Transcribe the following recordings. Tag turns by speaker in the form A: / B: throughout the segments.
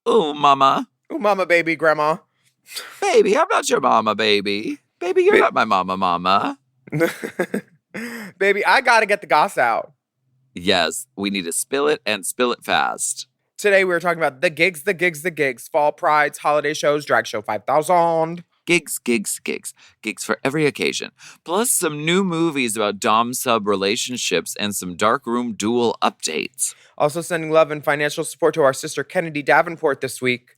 A: Ooh, mama.
B: Ooh, mama, baby, grandma.
A: Baby, I'm not your mama, baby. Baby, you're not my mama.
B: Baby, I gotta get the goss out.
A: Yes, we need to spill it and spill it fast.
B: Today we were talking about the gigs, fall prides, holiday shows, drag show 5000.
A: Gigs for every occasion. Plus some new movies about dom-sub relationships and some darkroom duel updates.
B: Also sending love and financial support to our sister Kennedy Davenport this week.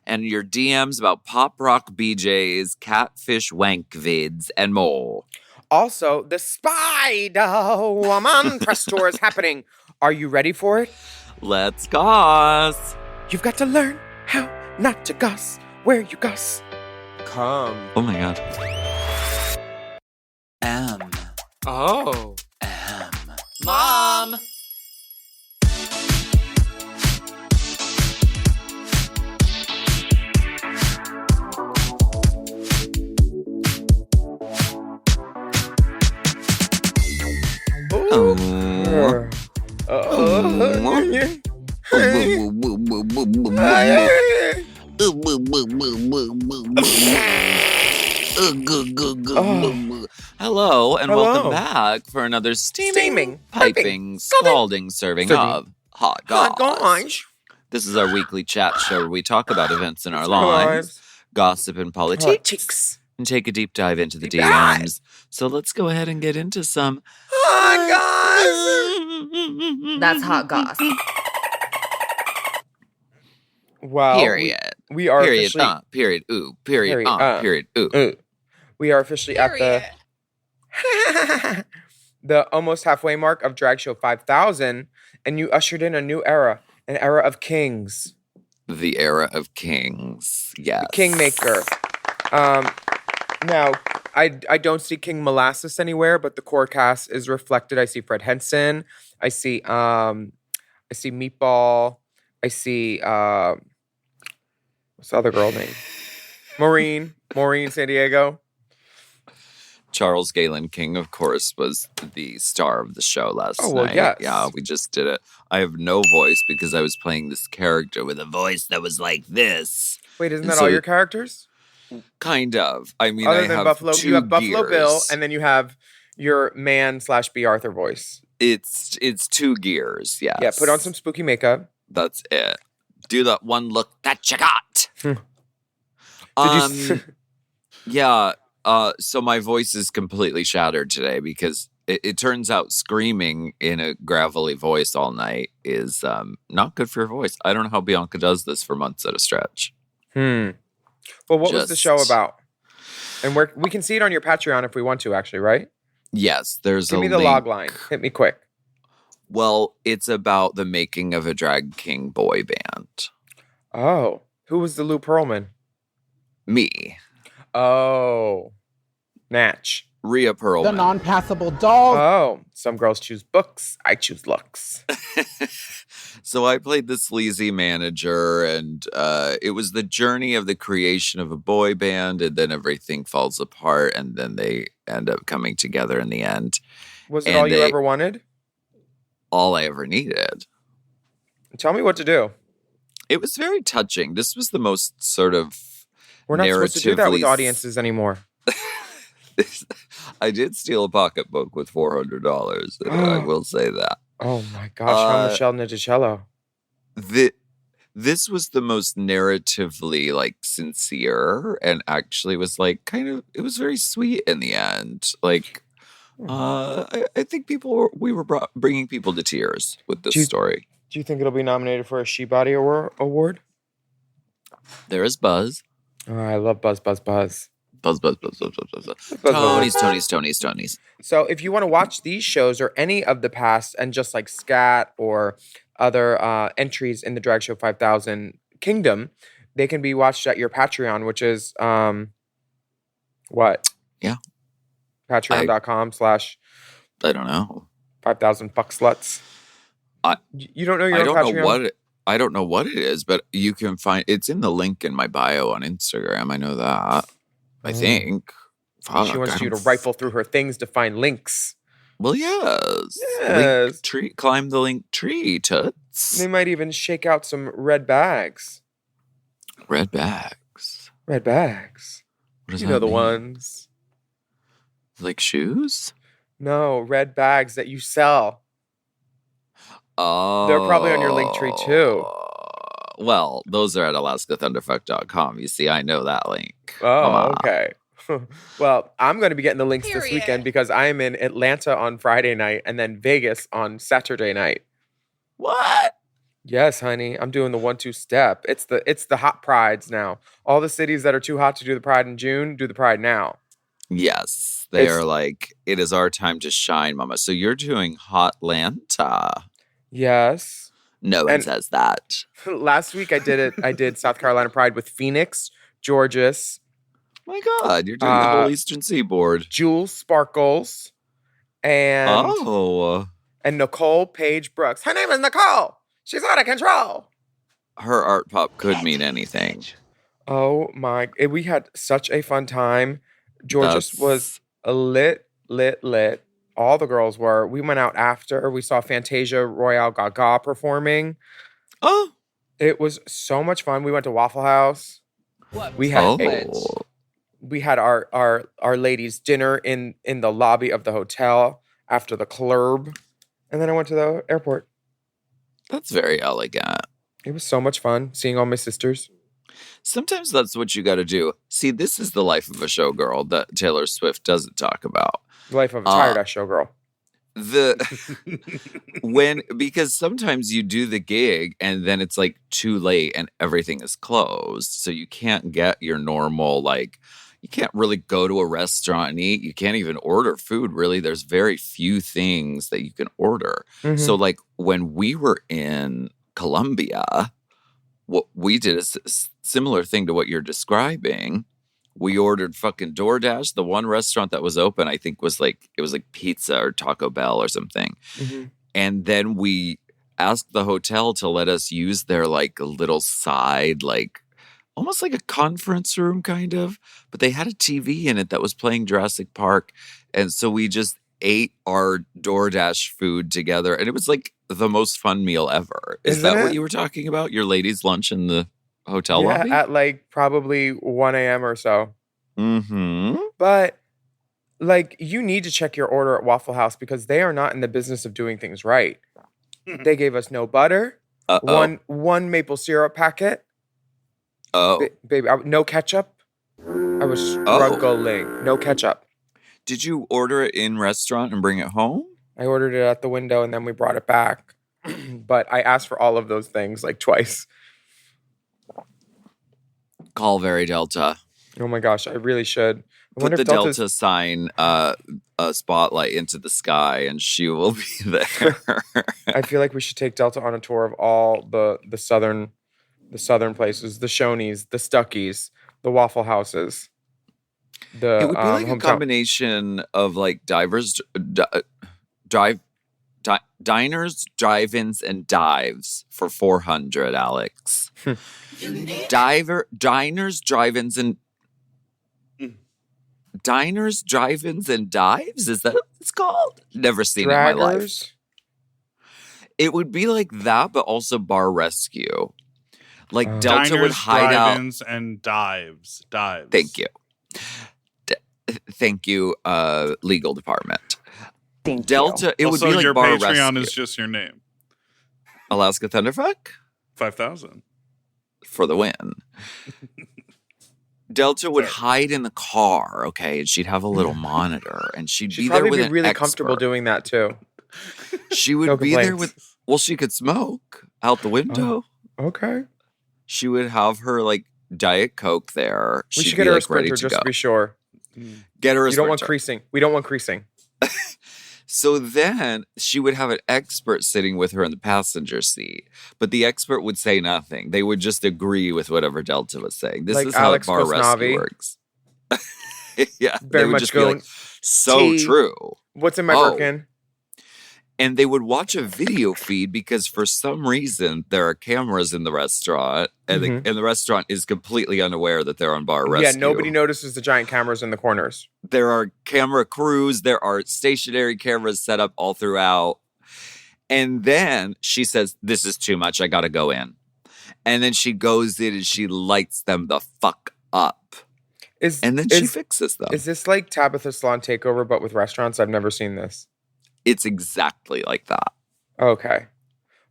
A: And your DMs about pop rock BJs, catfish wank vids, and more.
B: Also, the Spider-Woman press tour is happening. Are you ready for it?
A: Let's goss.
B: You've got to learn how not to goss where you goss. Come.
A: Oh my god.
B: Oh.
A: Mom! Hello and welcome back for another steaming, piping, scalding serving of Hot Goss. This is our weekly chat show where we talk about events in our lives, gossip and politics, and take a deep dive into the DMs. So let's go ahead and get into some
B: Hot Goss.
C: That's Hot Goss.
B: Well,
A: period.
B: We are
A: period.
B: officially
A: Period. Ooh. Period. Period. Ooh.
B: We are officially at the almost halfway mark of Drag Show 5000, and you ushered in a new era, an era of kings.
A: The era of kings. Yes.
B: The Kingmaker. Now, I don't see King Molasses anywhere, but the core cast is reflected. I see Fred Henson. I see Meatball. I see what's the other girl name? Maureen San Diego.
A: Charles Galen King, of course, was the star of the show last night.
B: Yes.
A: Yeah, we just did it. I have no voice because I was playing this character with a voice that was like this.
B: Wait, isn't that all your characters?
A: Kind of. I mean,
B: other
A: I
B: than
A: have
B: Buffalo,
A: two
B: you have Buffalo
A: gears.
B: Bill, and then you have your man/B. Arthur voice.
A: It's 2 gears. Yes.
B: Yeah. Put on some spooky makeup.
A: That's it. Do that one look that you got. Yeah. So my voice is completely shattered today because it turns out screaming in a gravelly voice all night is not good for your voice. I don't know how Bianca does this for months at a stretch.
B: Well, what was the show about? And where we can see it on your Patreon if we want to, actually, right?
A: Yes, there's
B: Give me the log line. Hit me quick.
A: Well, it's about the making of a drag king boy band.
B: Oh, who was the Lou Pearlman?
A: Me.
B: Oh, Natch.
A: Rhea Pearlman.
D: The non-passable dog.
B: Oh, some girls choose books. I choose looks.
A: So I played the sleazy manager, and it was the journey of the creation of a boy band, and then everything falls apart, and then they end up coming together in the end.
B: Was it all you ever wanted?
A: All I ever needed.
B: Tell me what to do.
A: It was very touching. This was the most sort of
B: We're not supposed to do that with audiences anymore.
A: I did steal a pocketbook with $400. I will say that.
B: Oh my gosh, how Michelle Nigicello.
A: This was the most narratively like sincere, and actually was like it was very sweet in the end. Like, I think we were bringing people to tears with this story.
B: Do you think it'll be nominated for a She Body Award?
A: There is buzz.
B: Oh, I love buzz.
A: Buzz. Tonys.
B: So if you want to watch these shows or any of the past and just like scat or other entries in the Drag Show 5000 Kingdom, they can be watched at your Patreon, which is what?
A: Yeah.
B: Patreon.com/
A: I don't know.
B: 5000 fuck sluts. You don't know your Patreon?
A: I don't know what it is, but you can find it's in the link in my bio on Instagram. I know that. I think. Fuck,
B: she wants you to rifle through her things to find links.
A: Well, yes. Climb the link tree, toots.
B: They might even shake out some red bags.
A: Red bags.
B: Red bags.
A: What does
B: You
A: that
B: know the
A: mean?
B: ones.
A: Like shoes?
B: No, red bags that you sell.
A: Oh.
B: They're probably on your link tree too.
A: Well, those are at alaskathunderfuck.com. You see, I know that link.
B: Oh, okay. Well, I'm going to be getting the links this weekend because I am in Atlanta on Friday night and then Vegas on Saturday night.
A: What?
B: Yes, honey. I'm doing the 1-2 step. It's the hot prides now. All the cities that are too hot to do the pride in June, do the pride now.
A: Yes. They are like, it is our time to shine, mama. So you're doing Hotlanta.
B: Yes.
A: No one says that.
B: Last week I did it. I did South Carolina Pride with Phoenix, Georges.
A: My God, you're doing the whole Eastern Seaboard.
B: Jules Sparkles and Nicole Paige Brooks. Her name is Nicole. She's out of control.
A: Her art pop could mean anything.
B: Oh my! We had such a fun time. Georges was a lit. All the girls were. We went out after. We saw Fantasia Royale Gaga performing.
A: Oh.
B: It was so much fun. We went to Waffle House. We had we had our ladies' dinner in the lobby of the hotel after the club. And then I went to the airport.
A: That's very elegant.
B: It was so much fun seeing all my sisters.
A: Sometimes that's what you got to do. See, this is the life of a showgirl that Taylor Swift doesn't talk about.
B: The life of a tired-ass showgirl.
A: Because sometimes you do the gig and then it's like too late and everything is closed. So you can't get your normal, like, you can't really go to a restaurant and eat. You can't even order food, really. There's very few things that you can order. Mm-hmm. So, like, when we were in Colombia, what we did is a similar thing to what you're describing. We ordered fucking DoorDash. The one restaurant that was open, I think, was like, it was like pizza or Taco Bell or something. Mm-hmm. And then we asked the hotel to let us use their like little side, like almost like a conference room kind of, but they had a TV in it that was playing Jurassic Park. And so we just ate our DoorDash food together. And it was like the most fun meal ever. Is that what you were talking about? Your ladies' lunch in the hotel lobby?
B: At like probably 1 a.m. or so.
A: Mm-hmm.
B: But like you need to check your order at Waffle House because they are not in the business of doing things right. They gave us no butter, one maple syrup packet. Baby, no ketchup. I was struggling. No ketchup.
A: Did you order it in restaurant and bring it home?
B: I ordered it at the window and then we brought it back. But I asked for all of those things like twice.
A: Call Very Delta.
B: Oh my gosh, I really should.
A: Put the Delta sign, a spotlight into the sky, and she will be there.
B: I feel like we should take Delta on a tour of all the southern places, the Shoney's, the Stuckies, the Waffle Houses.
A: It would be like a combination of like diners, drive-ins, and dives for $400, Alex. Diners, drive-ins, and dives? Is that what it's called? Never seen it in my life. It would be like that, but also bar rescue. Like Delta
C: diners,
A: would hide
C: drive-ins,
A: out
C: and dives.
A: Thank you. Thank you, legal department.
B: Thank
A: Delta, it
C: also,
A: would be like
C: your
A: bar
C: Patreon
A: rescue.
C: is just your name.
A: Alaska Thunderfuck?
C: 5,000.
A: For the win. Delta would hide in the car, okay, and she'd have a little monitor, and she'd be there with an
B: really
A: expert.
B: Comfortable doing that too.
A: She would be there with. Well, she could smoke out the window.
B: Oh, okay.
A: She would have her like Diet Coke there.
B: We should get her a Sprinter just to be sure.
A: Get her a Sprinter.
B: You don't want creasing. We don't want creasing.
A: So then she would have an expert sitting with her in the passenger seat, but the expert would say nothing. They would just agree with whatever Delta was saying. This is
B: Alex
A: how bar rescue works. Yeah,
B: very much
A: just
B: going.
A: Like, so true.
B: What's in my Birkin?
A: And they would watch a video feed because for some reason there are cameras in the restaurant, and the restaurant is completely unaware that they're on bar rescue.
B: Yeah, nobody notices the giant cameras in the corners.
A: There are camera crews. There are stationary cameras set up all throughout. And then she says, "This is too much. I got to go in." And then she goes in and she lights them the fuck up. And then she fixes them.
B: Is this like Tabitha Salon Takeover, but with restaurants? I've never seen this.
A: It's exactly like that.
B: Okay.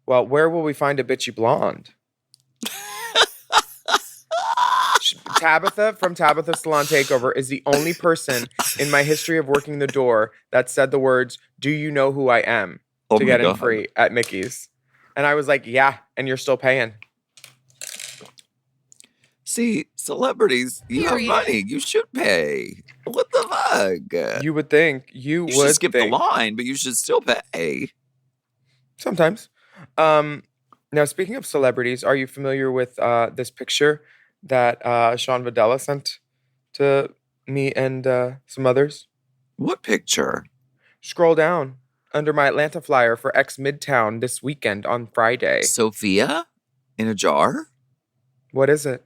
B: Well, where will we find a bitchy blonde? Tabitha from Tabitha Salon Takeover is the only person in my history of working the door that said the words, "Do you know who I am?" to get in free at Mickey's. And I was like, yeah, and you're still paying.
A: See, celebrities, you have money. You should pay. What the fuck?
B: You would think. You should
A: skip the line, but you should still pay.
B: Sometimes. Now, speaking of celebrities, are you familiar with this picture that Sean Videla sent to me and some others?
A: What picture?
B: Scroll down under my Atlanta flyer for X Midtown this weekend on Friday.
A: Sophia? In a jar?
B: What is it?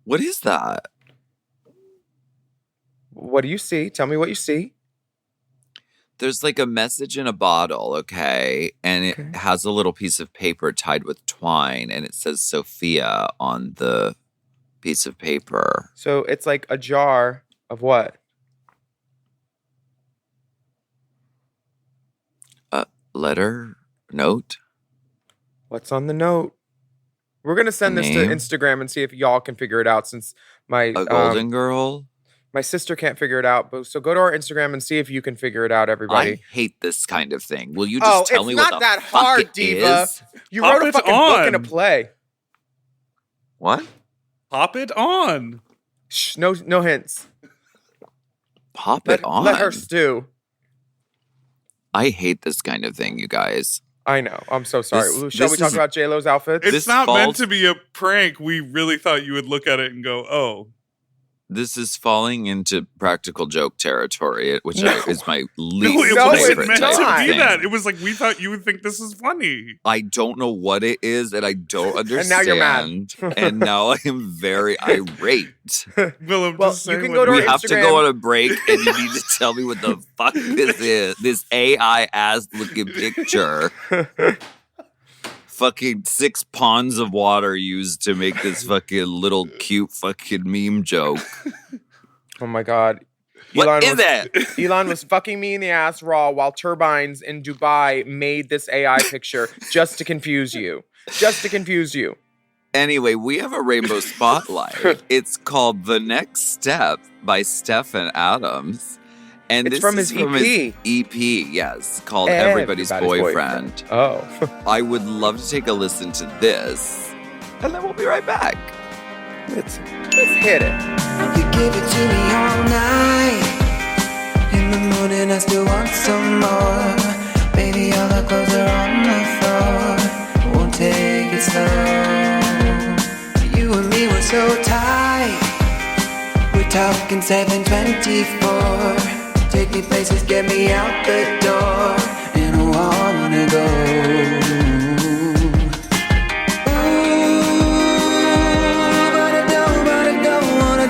A: What is that?
B: What do you see? Tell me what you see.
A: There's like a message in a bottle, okay? And it has a little piece of paper tied with twine, and it says Sophia on the piece of paper.
B: So it's like a jar of what?
A: A letter? Note?
B: What's on the note? We're going to send this to Instagram and see if y'all can figure it out since my...
A: A golden girl?
B: My sister can't figure it out. So go to our Instagram and see if you can figure it out, everybody.
A: I hate this kind of thing. Will you just tell me what the
B: that
A: fuck
B: hard,
A: it
B: Diva.
A: is?
B: You wrote a fucking book and a play.
A: What?
C: Pop it on.
B: Shh, no hints.
A: Pop it on.
B: Let her stew.
A: I hate this kind of thing, you guys.
B: I know. I'm so sorry. Shall we talk about J-Lo's outfits?
C: It's not meant to be a prank. We really thought you would look at it and go, oh.
A: This is falling into practical joke territory, which is my least
C: favorite.
A: No,
C: it wasn't meant to be that.
A: thing.
C: It was like, we thought you would think this is funny.
A: I don't know what it is, and I don't understand.
B: And now you're mad.
A: And now I am very irate.
C: Willem,
B: well, you can go to our Instagram.
A: We have to go on a break, and you need to tell me what the fuck this is. This AI-ass looking picture. Fucking 6 ponds of water used to make this fucking little cute fucking meme joke.
B: Oh my God.
A: What is it?
B: Elon was fucking me in the ass raw while turbines in Dubai made this AI picture just to confuse you. Just to confuse you.
A: Anyway, we have a rainbow spotlight. It's called The Next Step by Stephen Adams. And
B: it's from his
A: EP, yes, called Everybody's Boyfriend.
B: Oh.
A: I would love to take a listen to this, and then we'll be right back.
B: Let's hit it.
D: You give it to me all night. In the morning I still want some more. Baby, all the clothes are on the floor. Won't take it slow. You and me were so tight. We're talking 724. Take me places, get me out the door, and I wanna go. Ooh, but I don't wanna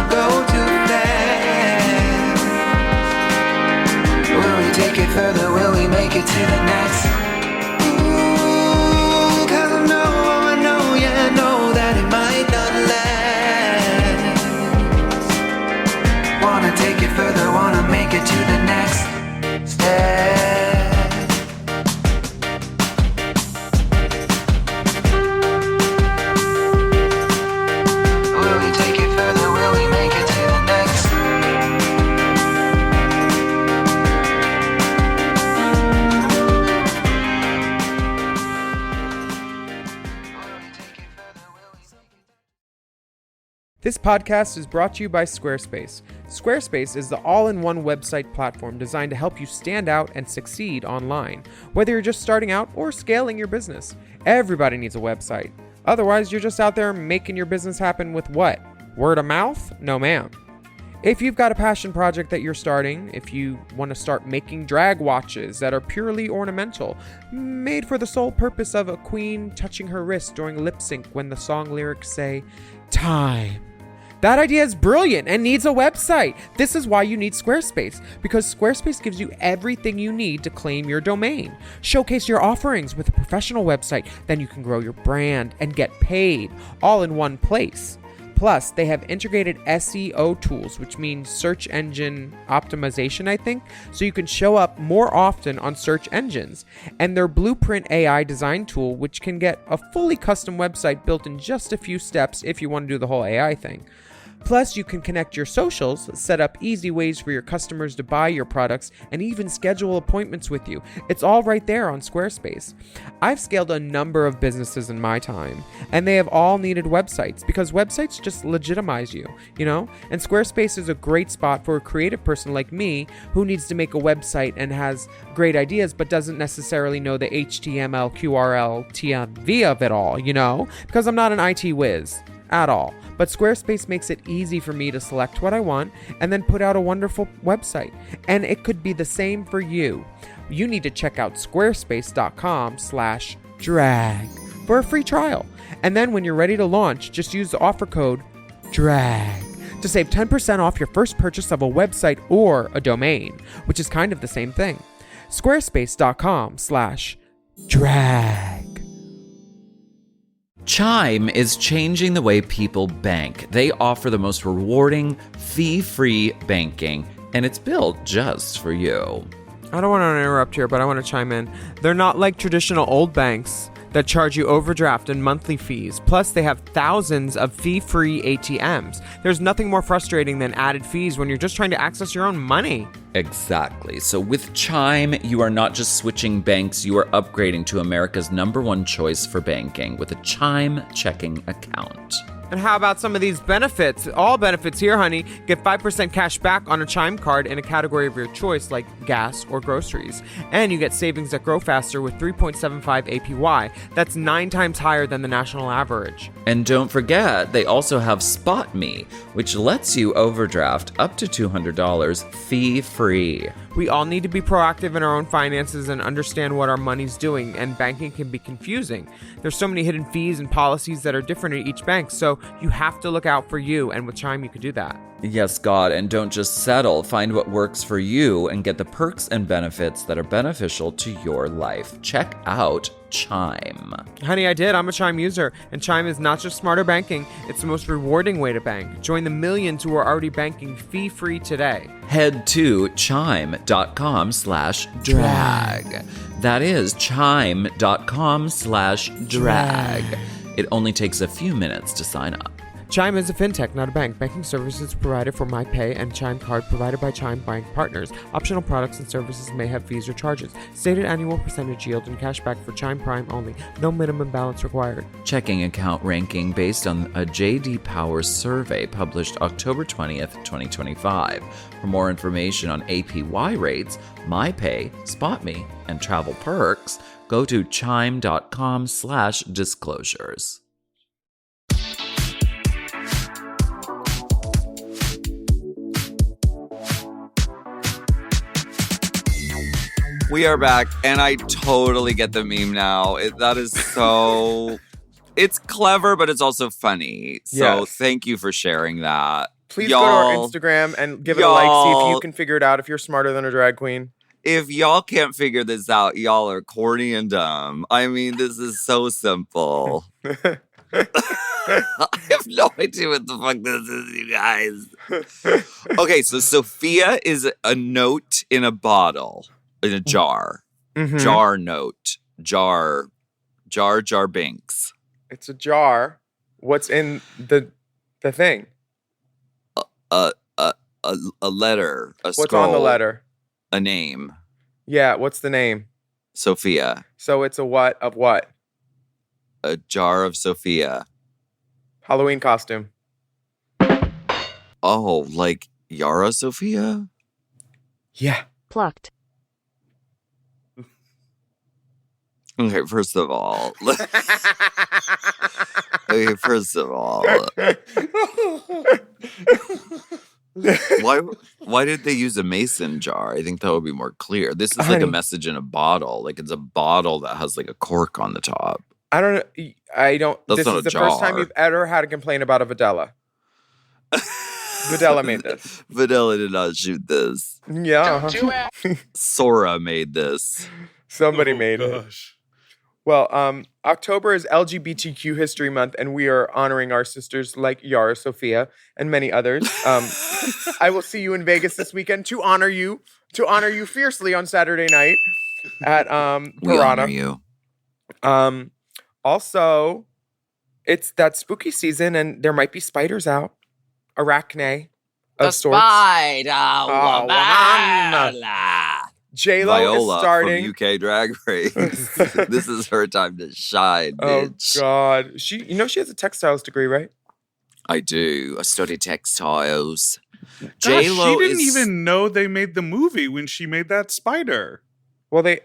D: go too fast. Will we take it further? Will we make it to the next? Ooh, 'cause I know, yeah, I know that it might not last. Wanna take it further, wanna make it to the next step. Will we take it further? Will we make it to the next?
B: This podcast is brought to you by Squarespace. Squarespace is the all-in-one website platform designed to help you stand out and succeed online. Whether you're just starting out or scaling your business, everybody needs a website. Otherwise, you're just out there making your business happen with what? Word of mouth? No, ma'am. If you've got a passion project that you're starting, if you want to start making drag watches that are purely ornamental, made for the sole purpose of a queen touching her wrist during lip sync when the song lyrics say, "Time. That idea is brilliant and needs a website. This is why you need Squarespace, because Squarespace gives you everything you need to claim your domain. Showcase your offerings with a professional website, then you can grow your brand and get paid all in one place. Plus, they have integrated SEO tools, which means search engine optimization, I think, so you can show up more often on search engines. And their Blueprint AI design tool, which can get a fully custom website built in just a few steps if you want to do the whole AI thing. Plus, you can connect your socials, set up easy ways for your customers to buy your products, and even schedule appointments with you. It's all right there on Squarespace. I've scaled a number of businesses in my time, and they have all needed websites because websites just legitimize you, you know? And Squarespace is a great spot for a creative person like me who needs to make a website and has great ideas but doesn't necessarily know the HTML, QRL, TMV of it all, you know? Because I'm not an IT whiz at all. But Squarespace makes it easy for me to select what I want and then put out a wonderful website. And it could be the same for you. You need to check out squarespace.com/drag for a free trial. And then when you're ready to launch, just use the offer code DRAG to save 10% off your first purchase of a website or a domain, which is kind of the same thing. Squarespace.com/drag.
A: Chime is changing the way people bank. They offer the most rewarding, fee-free banking, and it's built just for you.
B: I don't want to interrupt here, but I want to chime in. They're not like traditional old banks that charge you overdraft and monthly fees. Plus, they have thousands of fee-free ATMs. There's nothing more frustrating than added fees when you're just trying to access your own money.
A: Exactly. So with Chime, you are not just switching banks, you are upgrading to America's #1 choice for banking with a Chime checking account.
B: And how about some of these benefits? All benefits here, honey. Get 5% cash back on a Chime card in a category of your choice, like gas or groceries. And you get savings that grow faster with 3.75 APY. That's 9 times higher than the national average.
A: And don't forget, they also have Spot Me, which lets you overdraft up to $200 fee-free.
B: We all need to be proactive in our own finances and understand what our money's doing, and banking can be confusing. There's so many hidden fees and policies that are different at each bank, so you have to look out for you, and with Chime you could do that.
A: Yes, God, and don't just settle. Find what works for you and get the perks and benefits that are beneficial to your life. Check out Chime.
B: Honey, I did. I'm a Chime user, and Chime is not just smarter banking, it's the most rewarding way to bank. Join the millions who are already banking fee-free today.
A: Head to chime.com/drag. That is chime.com/drag. It only takes a few minutes to sign up.
B: Chime is a fintech, not a bank. Banking services provided for MyPay and Chime Card provided by Chime Bank Partners. Optional products and services may have fees or charges. Stated annual percentage yield and cashback for Chime Prime only. No minimum balance required.
A: Checking account ranking based on a J.D. Power survey published October 20th, 2025. For more information on APY rates, MyPay, SpotMe, and travel perks, go to chime.com/disclosures. We are back, and I totally get the meme now. That is so... It's clever, but it's also funny. So
B: Yes.
A: Thank you for sharing that.
B: Please go to our Instagram and give it a like. See if you can figure it out if you're smarter than a drag queen.
A: If y'all can't figure this out, y'all are corny and dumb. I mean, this is so simple. I have no idea what the fuck this is, you guys. Okay, so Sophia is a note in a bottle. In a jar.
B: Mm-hmm.
A: Jar note. Jar Binks.
B: It's a jar. What's in the thing?
A: A letter. A
B: What's
A: scroll.
B: on the letter?
A: A name.
B: Yeah, what's the name?
A: Sophia.
B: So it's a what of what?
A: A jar of Sophia.
B: Halloween costume.
A: Oh, like Yara Sophia?
B: Yeah.
E: Plucked.
A: Okay, first of all. Why did they use a mason jar? I think that would be more clear. This is like a message in a bottle. Like it's a bottle that has like a cork on the top.
B: I don't know.
A: That's
B: this
A: not
B: is
A: a
B: the
A: jar.
B: first time you've ever had a complaint about a Videla. Videla made this.
A: Videla did not shoot this.
B: Yeah.
A: Sora made this.
B: Somebody made it. Well, October is LGBTQ History Month, and we are honoring our sisters like Yara Sophia and many others. I will see you in Vegas this weekend to honor you fiercely on Saturday night at Piranha.
A: We honor you.
B: Also, it's that spooky season, and there might be spiders out. Arachne of sorts.
A: Spider woman.
B: J-Lo
A: Viola
B: is starting.
A: from UK Drag Race. This is her time to shine, bitch.
B: Oh, God. She has a textiles degree, right?
A: I do. I study textiles.
C: J-Lo she didn't even know they made the movie when she made that spider.
B: Well, they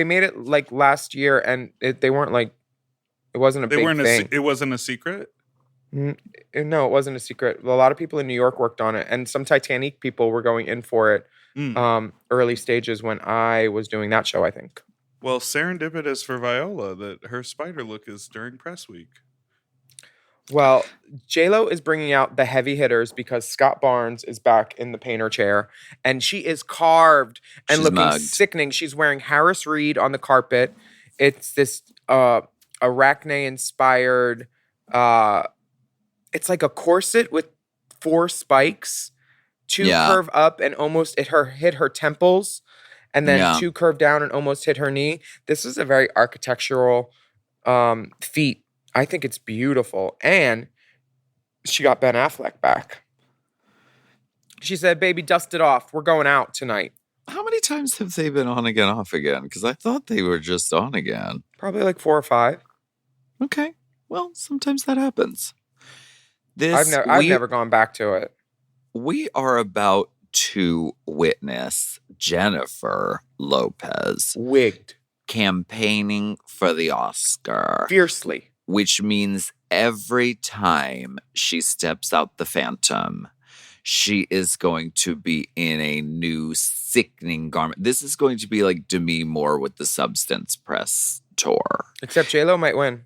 B: made it like last year, and they weren't like, it wasn't a big thing.
C: It wasn't a secret?
B: No, it wasn't a secret. A lot of people in New York worked on it, and some Titanic people were going in for it early stages when I was doing that show, I think.
C: Well, serendipitous for Viola that her spider look is during press week.
B: Well, J-Lo is bringing out the heavy hitters because Scott Barnes is back in the painter chair, and she is carved and looking sickening. She's wearing Harris Reed on the carpet. It's this Arachne-inspired... it's like a corset with 4 spikes. 2 curve up and almost hit her temples, and then 2 curve down and almost hit her knee. This is a very architectural feat. I think it's beautiful. And she got Ben Affleck back. She said, baby, dust it off. We're going out tonight.
A: How many times have they been on again, off again? Because I thought they were just on again.
B: Probably like 4 or 5.
A: Okay. Well, sometimes that happens.
B: I've never gone back to it.
A: We are about to witness Jennifer Lopez
B: wigged
A: campaigning for the Oscar
B: fiercely,
A: which means every time she steps out the Phantom, she is going to be in a new sickening garment. This is going to be like Demi Moore with the Substance Press tour.
B: Except J-Lo might win.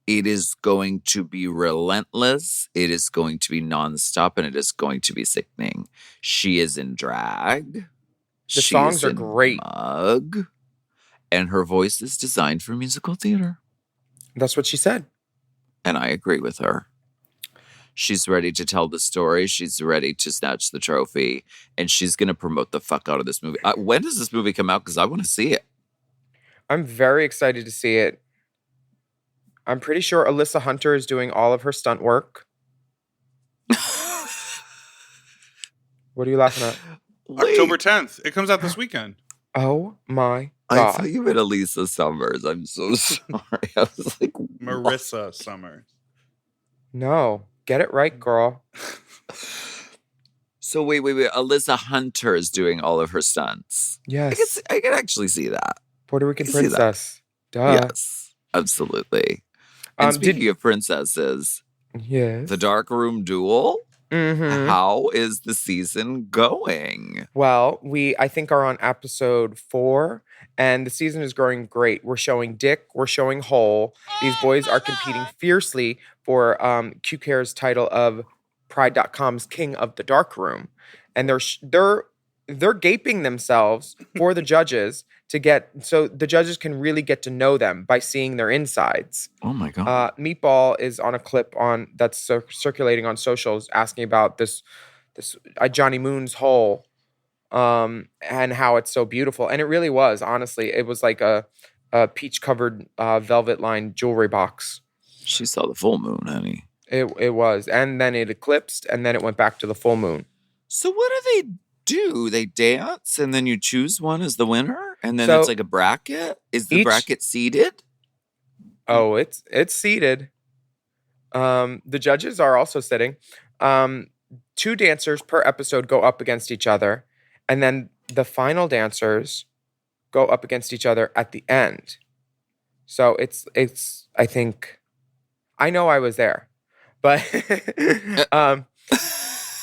A: It is going to be relentless. It is going to be nonstop, and it is going to be sickening. She is in drag.
B: The songs are great.
A: Mug, and her voice is designed for musical theater.
B: That's what she said.
A: And I agree with her. She's ready to tell the story. She's ready to snatch the trophy, and she's going to promote the fuck out of this movie. When does this movie come out? Because I want to see it.
B: I'm very excited to see it. I'm pretty sure Alyssa Hunter is doing all of her stunt work. What are you laughing at?
C: October 10th. It comes out this weekend.
B: Oh my God.
A: I thought you meant Elisa Summers. I'm so sorry. I was like,
C: Marissa Summers.
B: No. Get it right, girl.
A: So wait. Alyssa Hunter is doing all of her stunts.
B: Yes.
A: I can actually see that.
B: Puerto Rican princess. Duh.
A: Yes, absolutely. And speaking of princesses,
B: yes,
A: the Dark Room Duel.
B: Mm-hmm.
A: How is the season going?
B: Well, I think are on episode 4, and the season is going great. We're showing Dick, we're showing Hole. These boys are competing fiercely for QCare's title of Pride.com's King of the Dark Room, and they're gaping themselves for the judges so the judges can really get to know them by seeing their insides.
A: Oh my God.
B: Meatball is on a clip that's circulating on socials asking about this Johnny Moon's hole and how it's so beautiful. And it really was, honestly. It was like a peach-covered velvet-lined jewelry box.
A: She saw the full moon, honey.
B: It was. And then it eclipsed, and then it went back to the full moon.
A: So what do? They dance, and then you choose one as the winner? And then it's like a bracket? Is the bracket seeded?
B: Oh, it's seeded. The judges are also sitting. 2 dancers per episode go up against each other. And then the final dancers go up against each other at the end. So it's I think, I know I was there. But,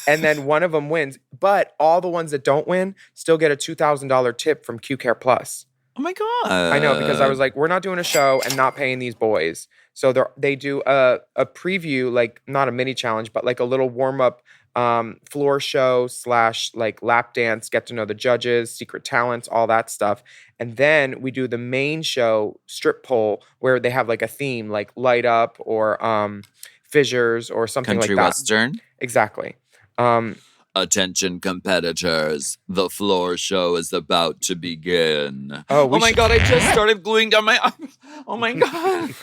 B: and then one of them wins. But all the ones that don't win still get a $2,000 tip from QCare Plus.
A: Oh my God.
B: I know, because I was like, we're not doing a show and not paying these boys. So they do a preview, like not a mini challenge, but like a little warm up floor show / like lap dance, get to know the judges, secret talents, all that stuff. And then we do the main show, strip pole, where they have like a theme, like light up or fissures or something
A: Country
B: like that.
A: Western?
B: Exactly.
A: Attention competitors, the floor show is about to begin.
B: Oh
A: my God, I just started gluing down my arm. Oh my God.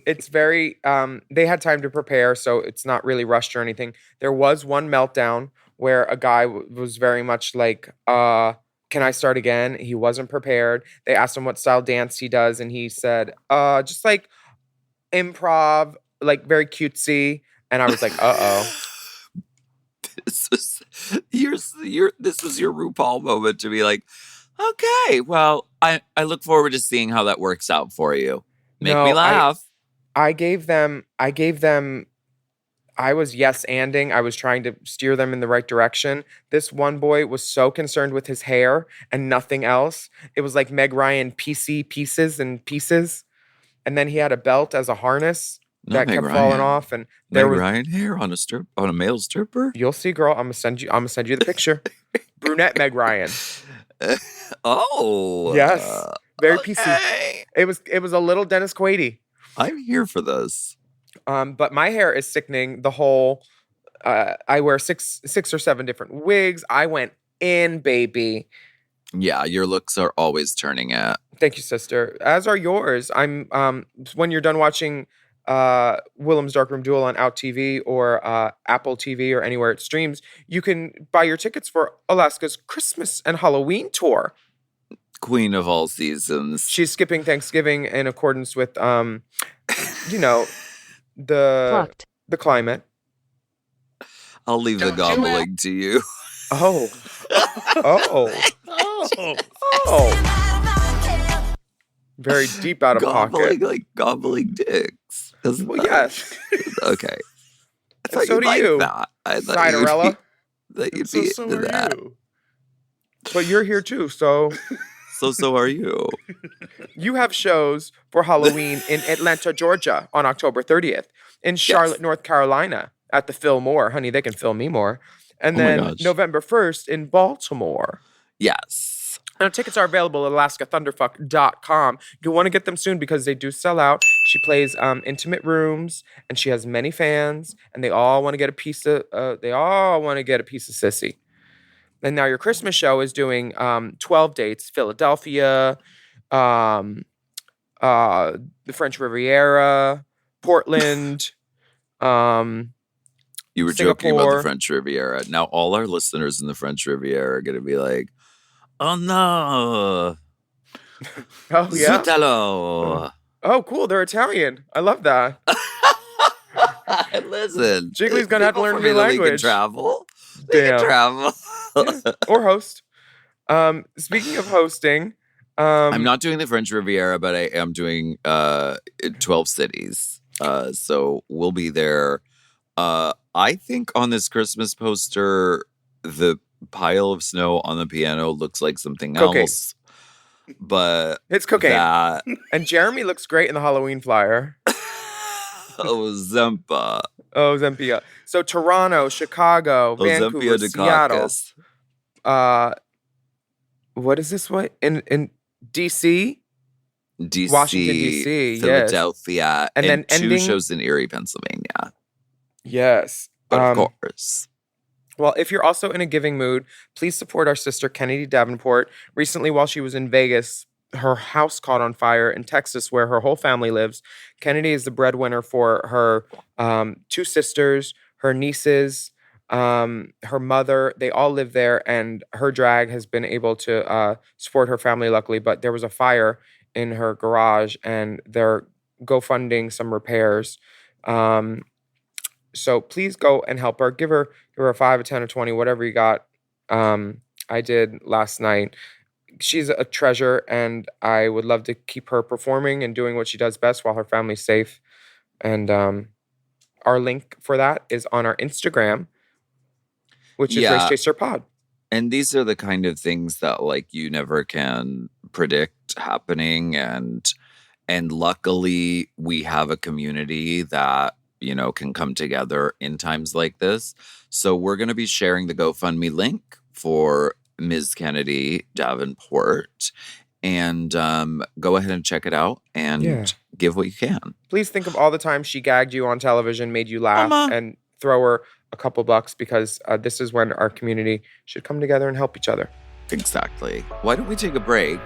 B: It's very, they had time to prepare, so it's not really rushed or anything. There was one meltdown where a guy was very much like, can I start again? He wasn't prepared. They asked him what style dance he does, and he said, just like improv, like very cutesy. And I was like, uh-oh.
A: This is your RuPaul moment to be like, okay, well, I look forward to seeing how that works out for you. Make me laugh.
B: I gave them, I was yes-anding. I was trying to steer them in the right direction. This one boy was so concerned with his hair and nothing else. It was like Meg Ryan PC pieces and pieces. And then he had a belt as a harness that kept falling off. And there was
A: Ryan hair on a male stripper.
B: You'll see, girl. I'm gonna send you the picture. Brunette Meg Ryan.
A: Oh.
B: Yes. Very PC. It was a little Dennis Quaid.
A: I'm here for this.
B: But my hair is sickening. The whole, I wear six or seven different wigs. I went in, baby.
A: Yeah, your looks are always turning it.
B: Thank you, sister. As are yours. I'm, when you're done watching Willam's Darkroom Duel on Out TV or Apple TV or anywhere it streams, you can buy your tickets for Alaska's Christmas and Halloween tour.
A: Queen of all seasons.
B: She's skipping Thanksgiving in accordance with, the climate.
A: I'll leave the gobbling to you.
B: Oh. Very deep out of pocket.
A: Like gobbling dicks.
B: Well, yes.
A: Okay. I thought
B: so
A: you'd
B: do
A: like
B: you.
A: that. I thought
B: Cinderella.
A: That you'd be into that.
C: You.
B: But you're here too, so.
A: So are you.
B: You have shows for Halloween in Atlanta, Georgia on October 30th. In Charlotte, North Carolina at the Fillmore. Honey, they can fill me more. And then November 1st in Baltimore.
A: Yes.
B: Now, tickets are available at alaskathunderfuck.com. You'll want to get them soon because they do sell out. She plays intimate rooms, and she has many fans, and they all want to get a piece of Sissy. And now your Christmas show is doing 12 dates: Philadelphia, the French Riviera, Portland.
A: You were joking about the French Riviera. Now all our listeners in the French Riviera are going to be like, "Oh no!
B: Oh yeah!
A: Zutalo.
B: Oh, cool! They're Italian. I love that."
A: Listen,
B: Jiggly's gonna have to learn a new language.
A: They can travel. They can travel.
B: Yeah. Or host. Speaking of hosting,
A: I'm not doing the French Riviera, but I am doing 12 cities. So we'll be there. I think on this Christmas poster, the pile of snow on the piano looks like something else. But
B: it's cocaine. And Jeremy looks great in the Halloween flyer.
A: Oh, Zempa.
B: Oh, Zempia. So Toronto, Chicago, Vancouver, Seattle. What is this one? In DC?
A: DC,
B: Washington, DC,
A: Philadelphia,
B: yes.
A: And then 2
B: ending...
A: shows in Erie, Pennsylvania.
B: Yes.
A: But of course.
B: Well, if you're also in a giving mood, please support our sister, Kennedy Davenport. Recently, while she was in Vegas, her house caught on fire in Texas, where her whole family lives. Kennedy is the breadwinner for her 2 sisters, her nieces, her mother. They all live there, and her drag has been able to support her family, luckily. But there was a fire in her garage, and they're GoFunding some repairs. So please go and help her. Give her a 5, a 10, or 20, whatever you got. I did last night. She's a treasure, and I would love to keep her performing and doing what she does best while her family's safe. And our link for that is on our Instagram, which is Race Chaser Pod.
A: And these are the kind of things that like you never can predict happening, and And luckily, we have a community that, can come together in times like this. So we're going to be sharing the GoFundMe link for Ms. Kennedy Davenport. And go ahead and check it out and give what you can.
B: Please think of all the times she gagged you on television, made you laugh, and throw her a couple bucks, because this is when our community should come together and help each other.
A: Exactly. Why don't we take a break?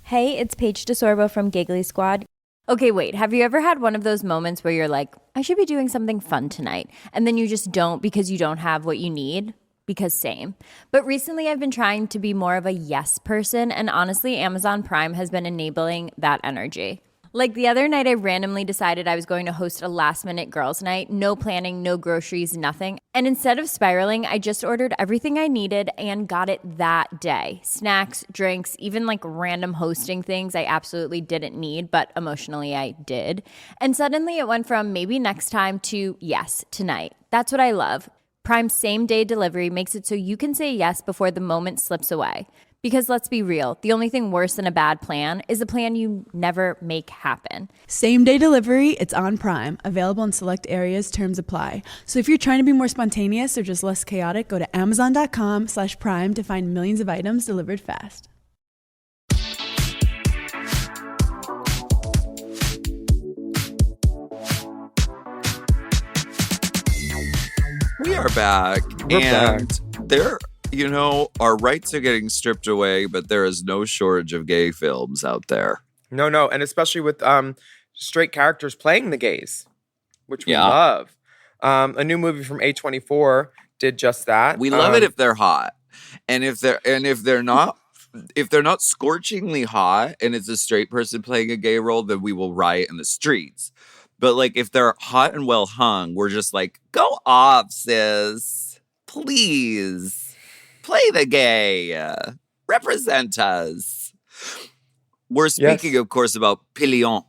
E: Hey, it's Paige DeSorbo from Giggly Squad. Okay, wait, have you ever had one of those moments where you're like, I should be doing something fun tonight, and then you just don't because you don't have what you need? Because same. But recently I've been trying to be more of a yes person, and honestly, Amazon Prime has been enabling that energy. Like the other night, I randomly decided I was going to host a last-minute girls' night. No planning, no groceries, nothing. And instead of spiraling, I just ordered everything I needed and got it that day. Snacks, drinks, even like random hosting things I absolutely didn't need, but emotionally I did. And suddenly it went from maybe next time to yes, tonight. That's what I love. Prime's same-day delivery makes it so you can say yes before the moment slips away. Because let's be real, the only thing worse than a bad plan is a plan you never make happen.
F: Same-day delivery, it's on Prime. Available in select areas, terms apply. So if you're trying to be more spontaneous or just less chaotic, go to amazon.com/prime to find millions of items delivered fast.
A: We are back.
B: We're back.
A: Our rights are getting stripped away, but there is no shortage of gay films out there.
B: No, and especially with straight characters playing the gays, which we love. A new movie from A24 did just that.
A: We love it if they're hot, and if they're not scorchingly hot, and it's a straight person playing a gay role, then we will riot in the streets. But like if they're hot and well hung, we're just like, go off, sis, please. Play the gay. Represent us. We're speaking, of course, about Pillion,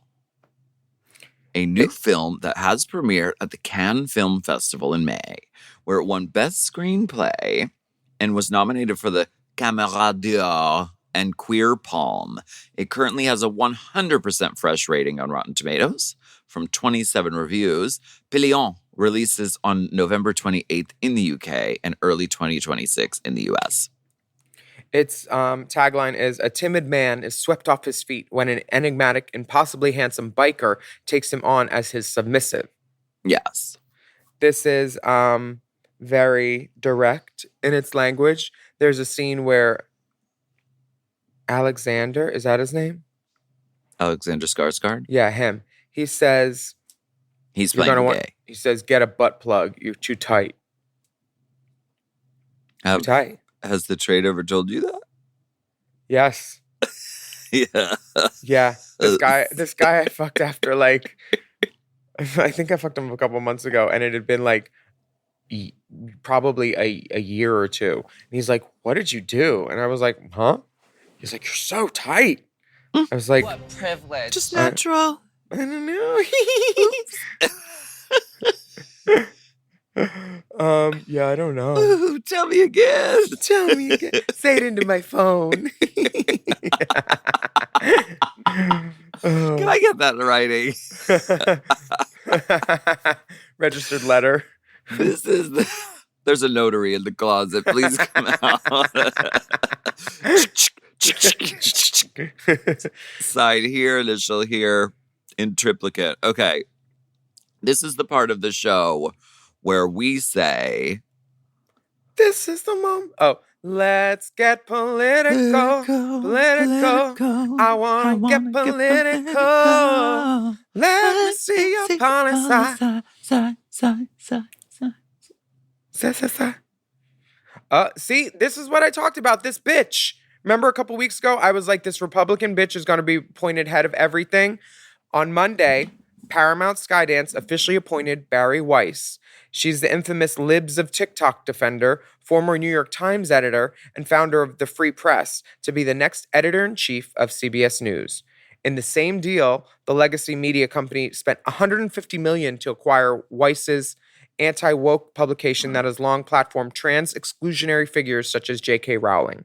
A: a new film that has premiered at the Cannes Film Festival in May, where it won Best Screenplay and was nominated for the Caméra d'Or and Queer Palm. It currently has a 100% fresh rating on Rotten Tomatoes from 27 reviews. Pillion releases on November 28th in the UK and early 2026 in the US.
B: Its tagline is, a timid man is swept off his feet when an enigmatic and possibly handsome biker takes him on as his submissive.
A: Yes.
B: This is very direct in its language. There's a scene where Alexander, is that his name?
A: Alexander Skarsgård?
B: Yeah, him. He says...
A: He's playing gay.
B: He says, get a butt plug. You're too tight. Too tight.
A: Has the trade ever told you that?
B: Yes.
A: Yeah.
B: Yeah. This guy I fucked after like... I think I fucked him a couple months ago, and it had been like probably a year or two. And he's like, what did you do? And I was like, huh? He's like, you're so tight. I was like...
G: What privilege.
A: Just natural.
B: I don't know. Yeah, I don't know.
A: Ooh, tell me again.
B: Tell me again. Say it into my phone.
A: Can I get that in writing?
B: Registered letter.
A: There's a notary in the closet. Please come out. Side here, initial here. In triplicate. Okay. This is the part of the show where we say,
B: this is the moment. Oh, let's get political. Political. I want to get political. Let me see your policy. See, this is what I talked about. This bitch. Remember a couple weeks ago, I was like, this Republican bitch is going to be pointed head of everything. On Monday, Paramount Skydance officially appointed Bari Weiss. She's the infamous Libs of TikTok defender, former New York Times editor, and founder of The Free Press, to be the next editor-in-chief of CBS News. In the same deal, the legacy media company spent $150 million to acquire Weiss's anti-woke publication that has long platformed trans exclusionary figures such as J.K. Rowling.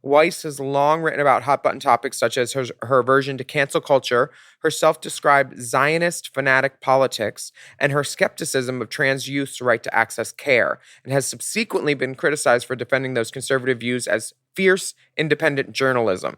B: Weiss has long written about hot-button topics such as her aversion to cancel culture, her self-described Zionist fanatic politics, and her skepticism of trans youth's right to access care, and has subsequently been criticized for defending those conservative views as fierce, independent journalism.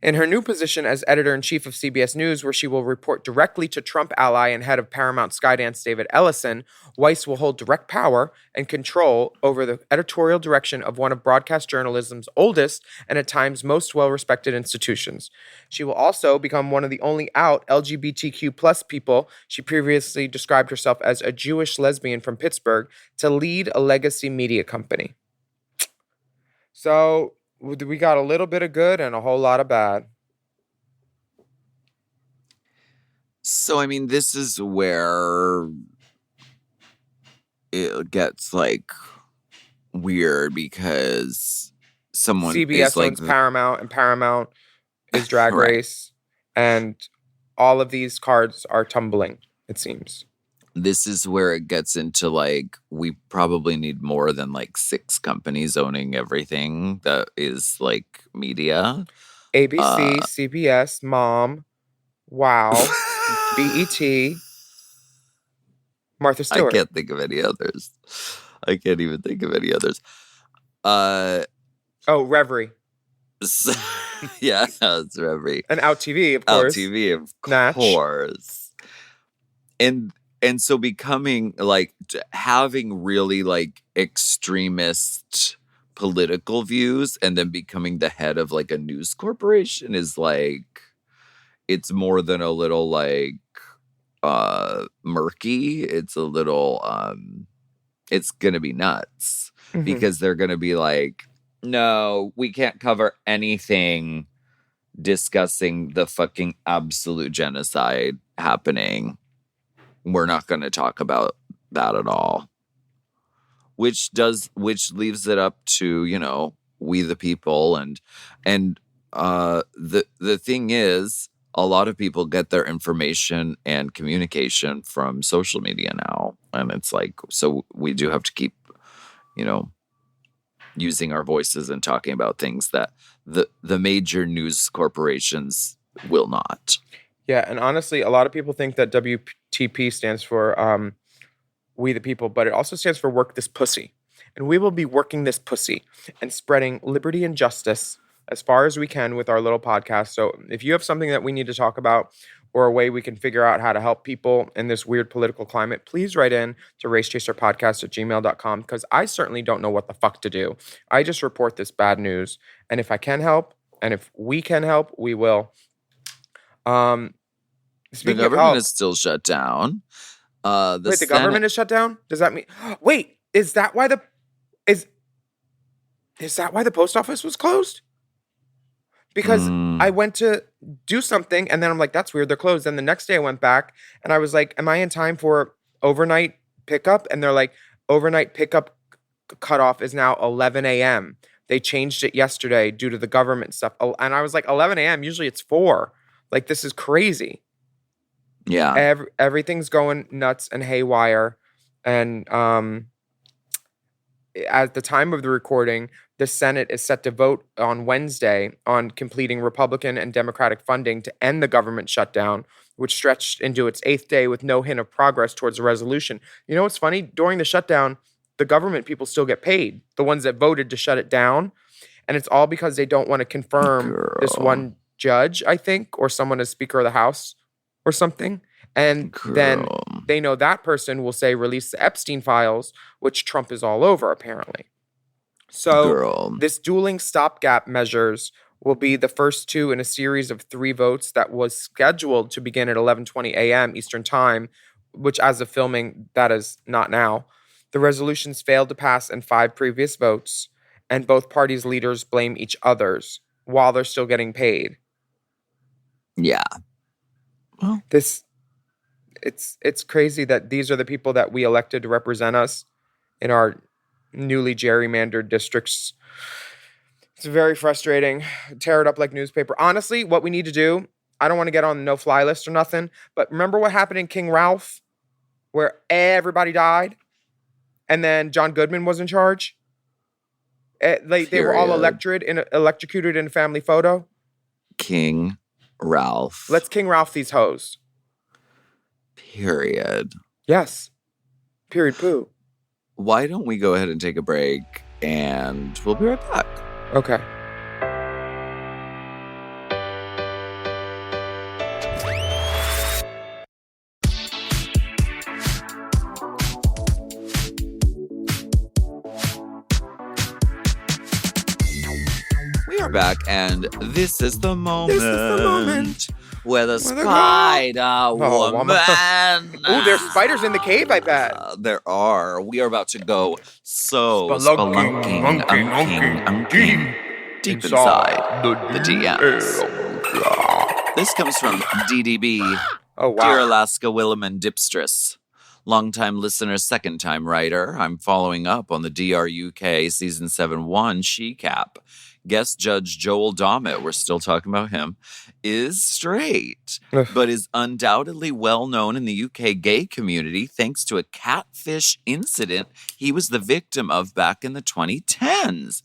B: In her new position as editor-in-chief of CBS News, where she will report directly to Trump ally and head of Paramount Skydance David Ellison, Weiss will hold direct power and control over the editorial direction of one of broadcast journalism's oldest and at times most well-respected institutions. She will also become one of the only out LGBTQ plus people. She previously described herself as a Jewish lesbian from Pittsburgh to lead a legacy media company. So we got a little bit of good and a whole lot of bad.
A: So, I mean, this is where it gets, like, weird because someone
B: CBS
A: is,
B: owns Paramount, and Paramount is Drag
A: Right.
B: Race, and all of these cards are tumbling, it seems.
A: This is where it gets into, like, we probably need more than, like, 6 companies owning everything that is, like, media.
B: ABC, CBS, Mom, Wow, BET, Martha
A: I
B: Stewart.
A: can't think of any others. I can't even think of any others.
B: Reverie.
A: So, yeah, it's Reverie.
B: And Out TV, of course.
A: Out TV, of
B: Natch.
A: course. And so becoming, like, having really, like, extremist political views and then becoming the head of, like, a news corporation is, like, it's more than a little, like, murky. It's a little, it's gonna be nuts.
B: Mhm.
A: Because they're gonna be like, no, we can't cover anything discussing the fucking absolute genocide happening. We're not going to talk about that at all. Which leaves it up to, you know, we the people. And the thing is, a lot of people get their information and communication from social media now. And it's like, so we do have to keep, you know, using our voices and talking about things that the major news corporations will not.
B: Yeah, and honestly, a lot of people think that WTP stands for We the People, but it also stands for Work This Pussy. And we will be working this pussy and spreading liberty and justice as far as we can with our little podcast. So if you have something that we need to talk about or a way we can figure out how to help people in this weird political climate, please write in to racechaserpodcast@gmail.com, because I certainly don't know what the fuck to do. I just report this bad news. And if I can help, and if we can help, we will.
A: The government is still shut down.
B: The government is shut down? Does that mean... Wait, is that why the post office was closed? Because I went to do something and then I'm like, that's weird, they're closed. Then the next day I went back and I was like, am I in time for overnight pickup? And they're like, overnight pickup cutoff is now 11 a.m. They changed it yesterday due to the government stuff. And I was like, 11 a.m., usually it's 4. Like, this is crazy.
A: Yeah.
B: Everything's going nuts and haywire. And at the time of the recording, the Senate is set to vote on Wednesday on completing Republican and Democratic funding to end the government shutdown, which stretched into its 8th day with no hint of progress towards a resolution. You know what's funny? During the shutdown, the government people still get paid, the ones that voted to shut it down. And it's all because they don't want to confirm this one judge, I think, or someone as Speaker of the House or something. And then they know that person will say, release the Epstein files, which Trump is all over, apparently. So this dueling stopgap measures will be the first 2 in a series of 3 votes that was scheduled to begin at 11:20 a.m. Eastern Time, which as of filming, that is not now. The resolutions failed to pass in 5 previous votes, and both parties' leaders blame each other's while they're still getting paid.
A: Yeah.
B: Well, it's crazy that these are the people that we elected to represent us in our newly gerrymandered districts. It's very frustrating. Tear it up like newspaper. Honestly, what we need to do, I don't want to get on the no-fly list or nothing, but remember what happened in King Ralph? where everybody died, and then John Goodman was in charge. They were all electrocuted in a family photo.
A: King Ralph.
B: Let's King Ralph these hoes.
A: Period.
B: Yes. Period poo.
A: Why don't we go ahead and take a break, and we'll be right back.
B: Okay.
A: We are back, and this is the moment. Where the spider woman.
B: Oh, there's spiders in the cave, I bet.
A: There are. We are about to go spelunking deep inside the DMs. This comes from DDB.
B: Oh, wow.
A: Dear Alaska, Willam, and Dipstress. Longtime listener, second-time writer. I'm following up on the DRUK Season 7-1 She-Cap. Guest judge Joel Dommett, we're still talking about him, is straight, but is undoubtedly well known in the UK gay community thanks to a catfish incident he was the victim of back in the 2010s.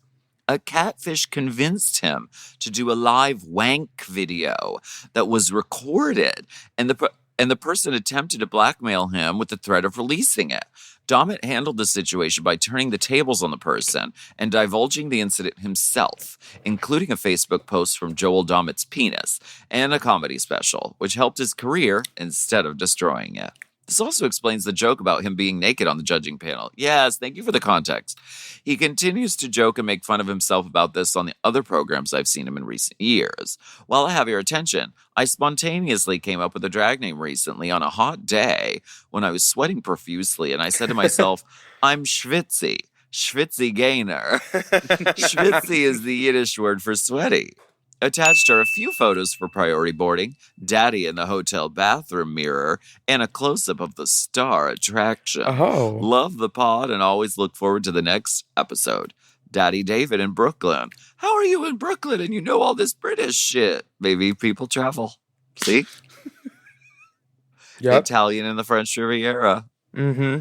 A: A catfish convinced him to do a live wank video that was recorded, and the person attempted to blackmail him with the threat of releasing it. Dommett handled the situation by turning the tables on the person and divulging the incident himself, including a Facebook post from Joel Dommett's penis and a comedy special, which helped his career instead of destroying it. This also explains the joke about him being naked on the judging panel. Yes, thank you for the context. He continues to joke and make fun of himself about this on the other programs I've seen him in recent years. While I have your attention, I spontaneously came up with a drag name recently on a hot day when I was sweating profusely, and I said to myself, I'm Schwitzy Gainer. Schwitzy is the Yiddish word for sweaty. Attached are a few photos for priority boarding, Daddy in the hotel bathroom mirror, and a close-up of the star attraction.
B: Oh.
A: Love the pod and always look forward to the next episode. Daddy David in Brooklyn. How are you in Brooklyn and you know all this British shit? Maybe people travel. See?
B: Yep.
A: Italian in the French Riviera.
B: Mm-hmm.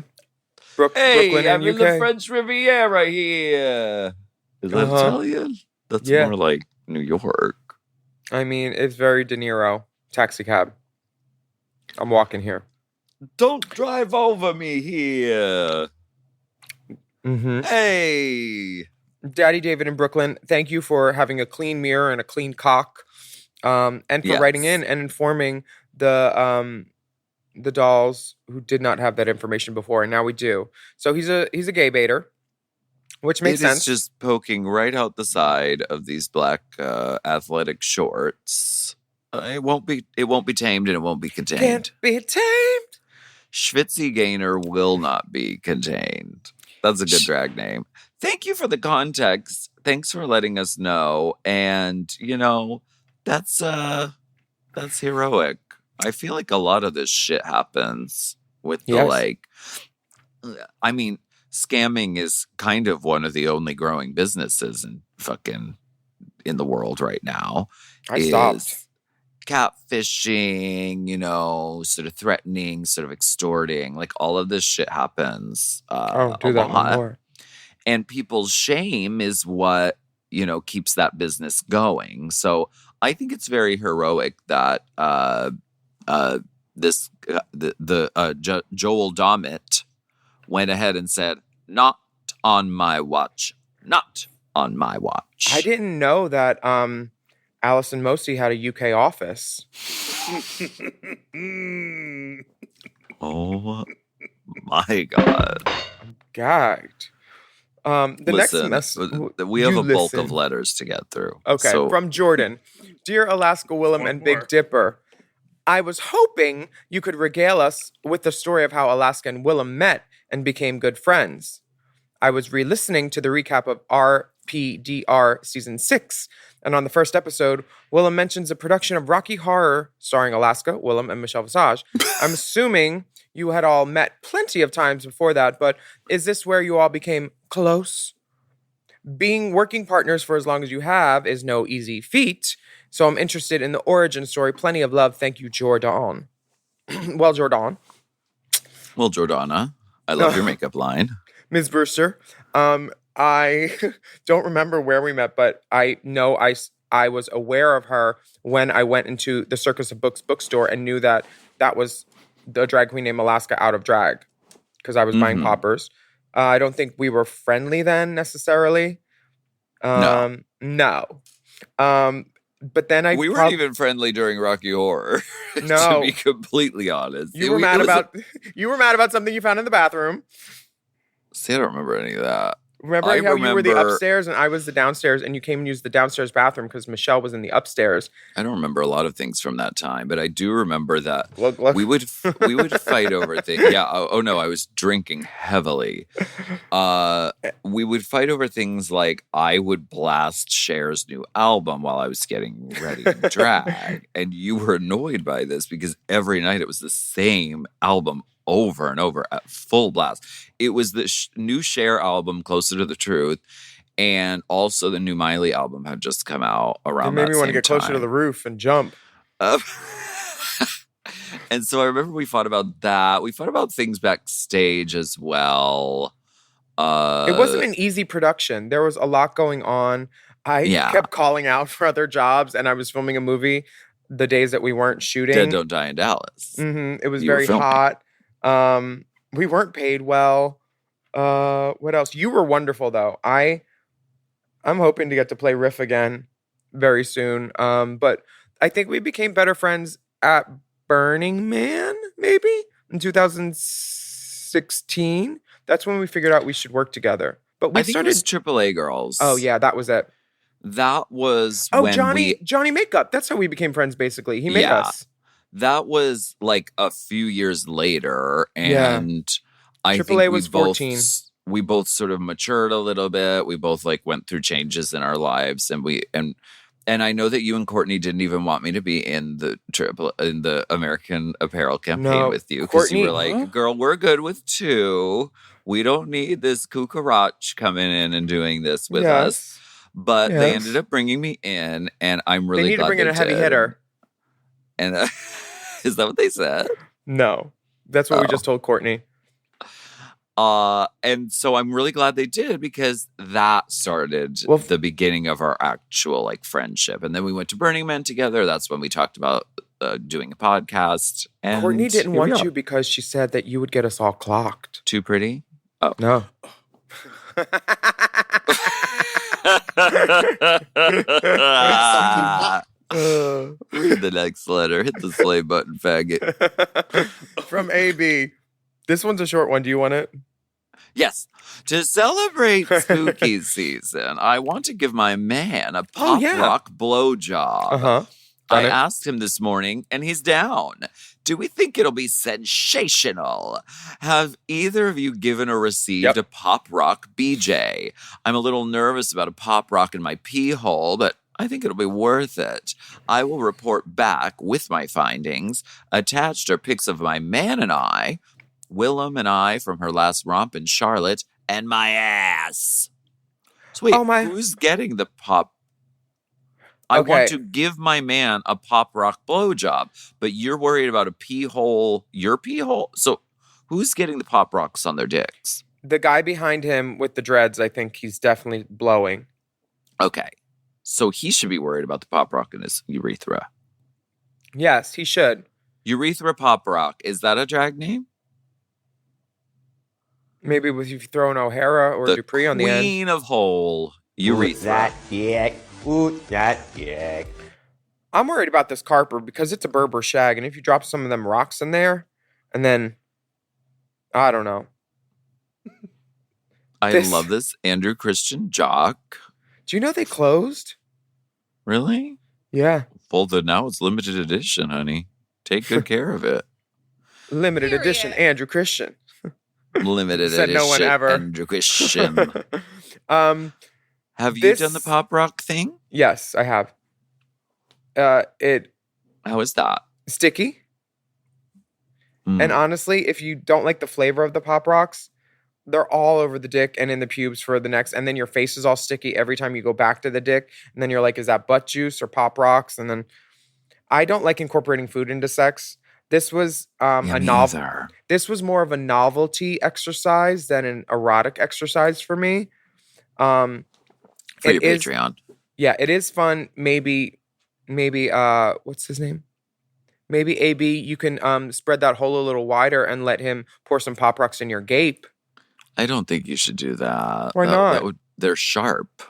A: Hey,
B: Brooklyn
A: I'm
B: and
A: in
B: UK.
A: the French Riviera here. Is that Italian? That's more like New York.
B: I mean, it's very De Niro. Taxi cab. I'm walking here.
A: Don't drive over me here.
B: Mm-hmm.
A: Hey.
B: Daddy David in Brooklyn, thank you for having a clean mirror and a clean cock. And for writing in and informing the dolls who did not have that information before, and now we do. So he's a gay baiter. Which makes sense.
A: It's just poking right out the side of these black athletic shorts. It won't be tamed and it won't be contained.
B: Can't be tamed.
A: Schwitzy Gainer will not be contained. That's a good drag name. Thank you for the context. Thanks for letting us know. And that's heroic. I feel like a lot of this shit happens with the scamming is kind of one of the only growing businesses in the world right now.
B: I stopped.
A: Catfishing, sort of threatening, sort of extorting, like all of this shit happens.
B: Do that more.
A: And people's shame is what, keeps that business going. So I think it's very heroic that Joel Dommett went ahead and said, not on my watch. Not on my watch.
B: I didn't know that Alison Mosey had a UK office.
A: Oh my God.
B: I'm gagged. Next message.
A: We have a bulk of letters to get through.
B: Okay, from Jordan. Dear Alaska, Willam, and Big Dipper, I was hoping you could regale us with the story of how Alaska and Willam met and became good friends. I was re-listening to the recap of RPDR Season 6, and on the first episode, Willam mentions a production of Rocky Horror starring Alaska, Willam, and Michelle Visage. I'm assuming you had all met plenty of times before that, but is this where you all became close? Being working partners for as long as you have is no easy feat, so I'm interested in the origin story. Plenty of love. Thank you, Jordan. Well, Jordan,
A: Well, Jordana, I love your makeup line.
B: Ms. Brewster, I don't remember where we met, but I know I was aware of her when I went into the Circus of Books bookstore and knew that was the drag queen named Alaska out of drag because I was buying poppers. I don't think we were friendly then necessarily.
A: No.
B: But then
A: we weren't even friendly during Rocky Horror.
B: No,
A: to be completely honest,
B: you were mad about something you found in the bathroom.
A: See, I don't remember any of that.
B: Remember how you were the upstairs and I was the downstairs, and you came and used the downstairs bathroom because Michelle was in the upstairs.
A: I don't remember a lot of things from that time, but I do remember that we would fight over things. Yeah. Oh no, I was drinking heavily. We would fight over things like I would blast Cher's new album while I was getting ready to drag, and you were annoyed by this because every night it was the same album over and over at full blast. It was the new Cher album, Closer to the Truth, and also the new Miley album had just come out around that same time. It made me want to get
B: closer to the roof and jump.
A: And so I remember we fought about that. We fought about things backstage as well.
B: It wasn't an easy production. There was a lot going on. I kept calling out for other jobs, and I was filming a movie the days that we weren't shooting.
A: Dead Don't Die in Dallas.
B: It was very hot. We weren't paid well. What else? You were wonderful though. I'm hoping to get to play Riff again very soon. But I think we became better friends at Burning Man, maybe in 2016. That's when we figured out we should work together. But we
A: started it was AAA Girls.
B: Oh yeah, that was it.
A: That was when
B: Johnny Makeup. That's how we became friends. Basically, he made us.
A: That was like a few years later, and I think
B: AAA was 14.
A: We both sort of matured a little bit. We both like went through changes in our lives, and I know that you and Courtney didn't even want me to be in the American Apparel campaign with you because you were like, "Girl, we're good with 2. We don't need this cucaracha coming in and doing this with us." But they ended up bringing me in, and I'm really glad
B: they need to bring in a heavy hitter.
A: And is that what they said?
B: No, that's what we just told Courtney.
A: And so I'm really glad they did because that started the beginning of our actual like friendship. And then we went to Burning Man together. That's when we talked about doing a podcast. And
B: Courtney didn't want you because she said that you would get us all clocked.
A: Too pretty? Oh.
B: No.
A: Read the next letter. Hit the slay button, faggot.
B: From AB. This one's a short one. Do you want it?
A: Yes. To celebrate spooky season, I want to give my man a pop rock blowjob. I asked him this morning, and he's down. Do we think it'll be sensational? Have either of you given or received a pop rock BJ? I'm a little nervous about a pop rock in my pee hole, but I think it'll be worth it. I will report back with my findings. Attached are pics of my man and I, Willam and I from her last romp in Charlotte, and my ass. So wait, who's getting the pop? I want to give my man a pop rock blowjob, but you're worried about a pee hole, your pee hole? So who's getting the pop rocks on their dicks?
B: The guy behind him with the dreads, I think he's definitely blowing.
A: Okay. So he should be worried about the pop rock in his urethra.
B: Yes, he should.
A: Urethra pop rock. Is that a drag name?
B: Maybe if you throw an O'Hara or Dupree on the end.
A: Queen of hole. Urethra.
B: I'm worried about this carper because it's a Berber shag, and if you drop some of them rocks in there, and then I don't know.
A: I love this Andrew Christian jock.
B: Do you know they closed?
A: Really?
B: Yeah.
A: Well, then now it's limited edition, honey. Take good care of it.
B: Limited edition Andrew Christian.
A: Limited
B: Said
A: edition
B: no one ever.
A: Andrew Christian. Have you done the pop rock thing?
B: Yes, I have.
A: How is that?
B: Sticky. And honestly, if you don't like the flavor of the pop rocks, they're all over the dick and in the pubes for the next, and then your face is all sticky every time you go back to the dick, and then you're like, is that butt juice or pop rocks? And then I don't like incorporating food into sex. This was a novel. This was more of a novelty exercise than an erotic exercise for me.
A: For your Patreon.
B: Yeah, it is fun. Maybe what's his name? Maybe AB, you can spread that hole a little wider and let him pour some Pop Rocks in your gape.
A: I don't think you should do that.
B: Why not?
A: They're sharp.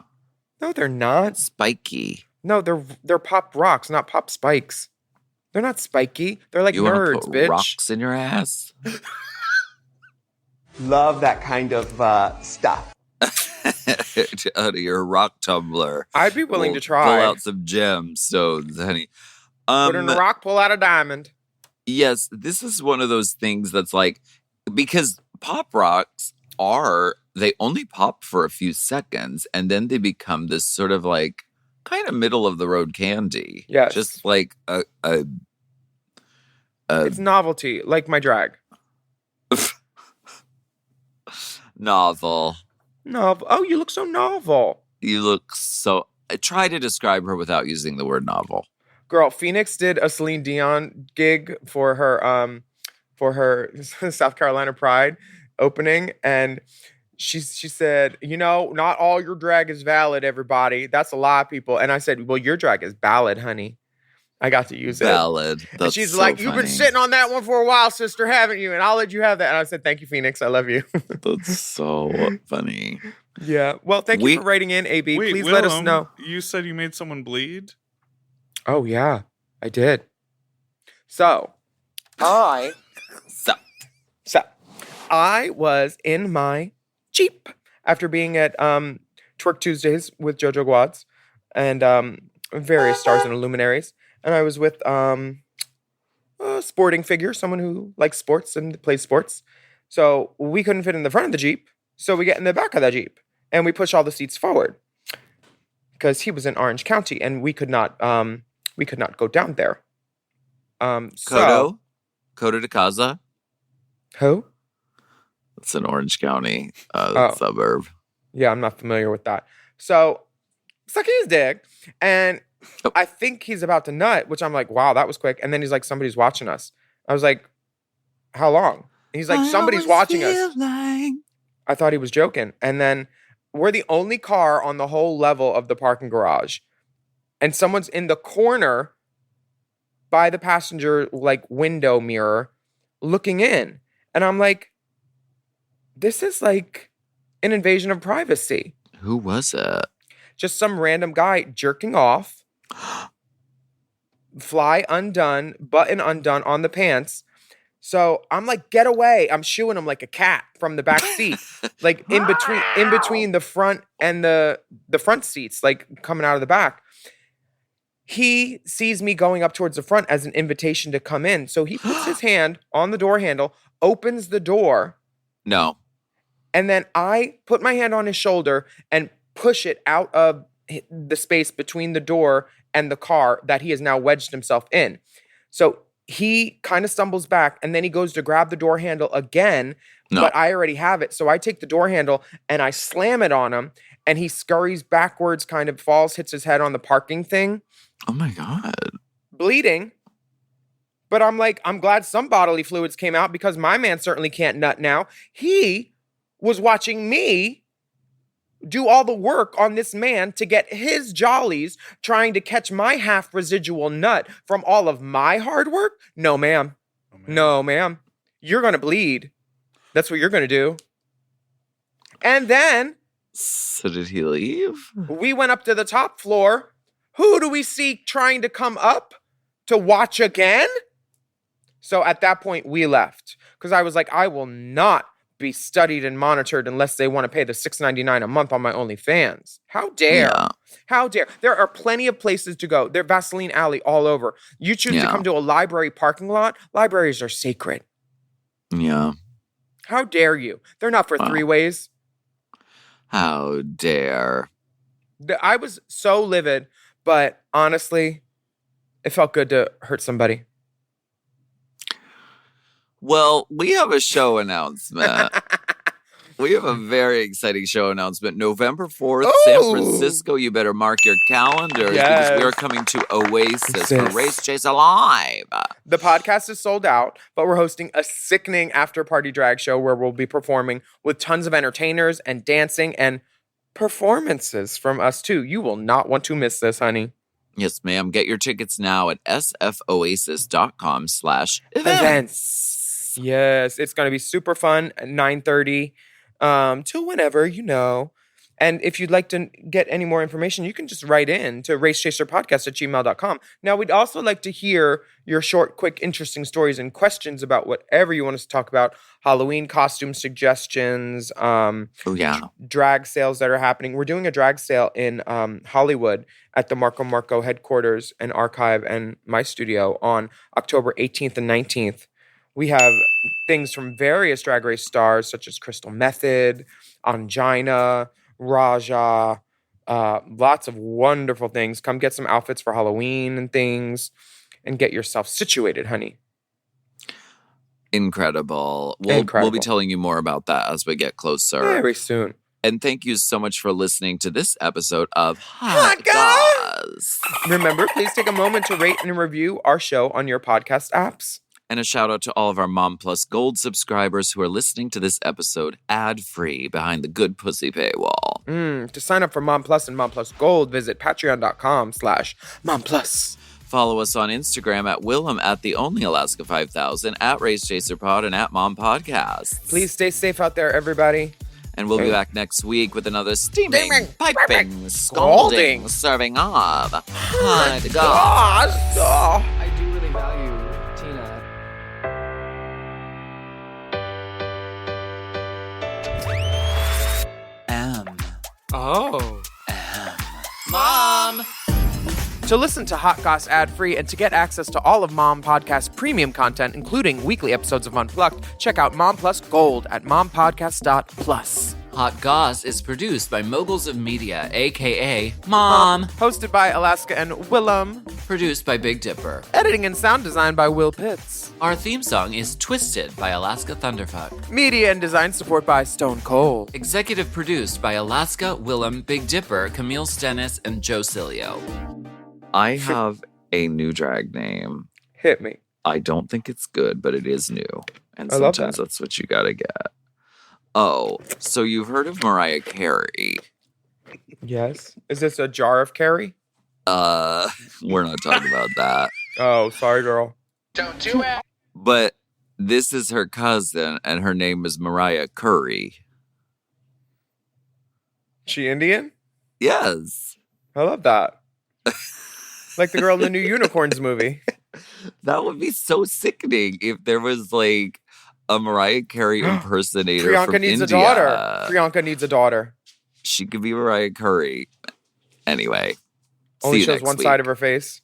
B: No, they're not.
A: Spiky.
B: No, they're Pop Rocks, not Pop Spikes. They're not spiky. They're like
A: you
B: nerds,
A: put
B: bitch.
A: Rocks in your ass?
G: Love that kind of stuff.
A: Out of your rock tumbler.
B: I'd be willing to try.
A: Pull out some gemstones, honey.
B: Put in a rock, pull out a diamond.
A: Yes, this is one of those things that's like, because Pop Rocks they only pop for a few seconds, and then they become this sort of like kind of middle of the road candy.
B: Yes.
A: Just like a
B: it's novelty, like my drag.
A: Novel.
B: Oh, you look so novel.
A: You look so... Try to describe her without using the word novel.
B: Girl, Phoenix did a Celine Dion gig for her South Carolina Pride opening, and she said, not all your drag is valid, everybody. That's a lot, people. And I said, well, your drag is ballad, honey. I got to use it.
A: Ballad.
B: And she's like, you've been sitting on that one for a while, sister, haven't you? And I'll let you have that. And I said, thank you, Phoenix. I love you.
A: That's so funny.
B: Yeah. Well, thank you for writing in, AB. Please let us know.
C: You said you made someone bleed?
B: Oh, yeah. I did. So, I was in my Jeep after being at Twerk Tuesdays with JoJo Guads and various stars and luminaries. And I was with a sporting figure, someone who likes sports and plays sports. So we couldn't fit in the front of the Jeep. So we get in the back of the Jeep and we push all the seats forward because he was in Orange County and we could not go down there.
A: Coto de Casa.
B: Who?
A: It's an Orange County suburb.
B: Yeah, I'm not familiar with that. So suck his dick, and I think he's about to nut, which I'm like, wow, that was quick. And then he's like, somebody's watching us. I was like, how long? And he's like, somebody's watching us. I thought he was joking. And then we're the only car on the whole level of the parking garage. And someone's in the corner by the passenger like window mirror looking in. And I'm like, this is like an invasion of privacy.
A: Who was it?
B: Just some random guy jerking off. Fly undone, button undone on the pants. So I'm like, get away. I'm shooing him like a cat from the back seat. Like in between the front and the front seats, like coming out of the back. He sees me going up towards the front as an invitation to come in. So he puts his hand on the door handle, opens the door.
A: No.
B: And then I put my hand on his shoulder and push it out of the space between the door and the car that he has now wedged himself in. So he kind of stumbles back and then he goes to grab the door handle again, but I already have it. So I take the door handle and I slam it on him and he scurries backwards, kind of falls, hits his head on the parking thing.
A: Oh my God.
B: Bleeding. But I'm like, I'm glad some bodily fluids came out because my man certainly can't nut now. He was watching me do all the work on this man to get his jollies, trying to catch my half residual nut from all of my hard work. No, ma'am.
C: Oh,
B: no, ma'am. You're going to bleed. That's what you're going to do. And then...
A: So did he leave?
B: We went up to the top floor. Who do we see trying to come up to watch again? So at that point, we left. Because I was like, I will not be studied and monitored unless they want to pay the $6.99 a month on my OnlyFans. How dare?
A: Yeah.
B: How dare? There are plenty of places to go. There's Vaseline Alley all over. You choose to come to a library parking lot. Libraries are sacred.
A: Yeah.
B: How dare you? They're not for three-ways.
A: How dare?
B: I was so livid, but honestly, it felt good to hurt somebody.
A: Well, we have a show announcement. We have a very exciting show announcement. November 4th, San Francisco. You better mark your calendars because we are coming to Oasis for Race Chaser Live.
B: The podcast is sold out, but we're hosting a sickening after-party drag show where we'll be performing with tons of entertainers and dancing and performances from us, too. You will not want to miss this, honey.
A: Yes, ma'am. Get your tickets now at sfoasis.com/events.
B: Yes, it's going to be super fun at 9:30 till whenever, And if you'd like to get any more information, you can just write in to racechaserpodcast@gmail.com. Now, we'd also like to hear your short, quick, interesting stories and questions about whatever you want us to talk about. Halloween costume suggestions, drag sales that are happening. We're doing a drag sale in Hollywood at the Marco headquarters and archive and my studio on October 18th and 19th. We have things from various Drag Race stars such as Crystal Method, Angina, Raja, lots of wonderful things. Come get some outfits for Halloween and things and get yourself situated, honey.
A: Incredible. We'll be telling you more about that as we get closer.
B: Very soon.
A: And thank you so much for listening to this episode of Hot Goss.
B: Remember, please take a moment to rate and review our show on your podcast apps.
A: And a shout out to all of our Mom Plus Gold subscribers who are listening to this episode ad-free behind the Good Pussy paywall.
B: To sign up for Mom Plus and Mom Plus Gold, visit patreon.com/Mom Plus.
A: Follow us on Instagram at Willam at the Only Alaska 5000, at Race Chaser Pod, and at Mom Podcasts.
B: Please stay safe out there, everybody.
A: And we'll be back next week with another steaming, piping, scalding, serving of Hot Goss.
H: I do really value Tina.
A: Mom!
B: To listen to Hot Goss ad-free and to get access to all of Mom Podcast premium content, including weekly episodes of Unplugged, check out Mom Plus Gold at mompodcast.plus.
I: Hot Goss is produced by Moguls of Media, a.k.a. Mom.
B: Hosted by Alaska and Willam.
I: Produced by Big Dipper.
B: Editing and sound design by Will Pitts.
I: Our theme song is Twisted by Alaska Thunderfuck.
B: Media and design support by Stone Cold.
I: Executive produced by Alaska, Willam, Big Dipper, Camille Stennis, and Joe Cilio.
A: I have a new drag name.
B: Hit me.
A: I don't think it's good, but it is new. And
B: I love
A: sometimes
B: that.
A: That's what you gotta get. Oh, so you've heard of Mariah Carey?
B: Yes. Is this a jar of Carrie?
A: We're not talking about that.
B: Oh, sorry, girl.
H: Don't do it.
A: But this is her cousin, and her name is Mariah Curry.
B: She Indian?
A: Yes.
B: I love that. Like the girl in the new Unicorns movie.
A: That would be so sickening if there was like a Mariah Carey impersonator
B: Priyanka
A: from
B: needs
A: India.
B: a daughter. Priyanka needs a daughter.
A: She could be Mariah Curry. Anyway.
B: Only
A: see you
B: shows
A: next
B: one
A: week.
B: side of her face.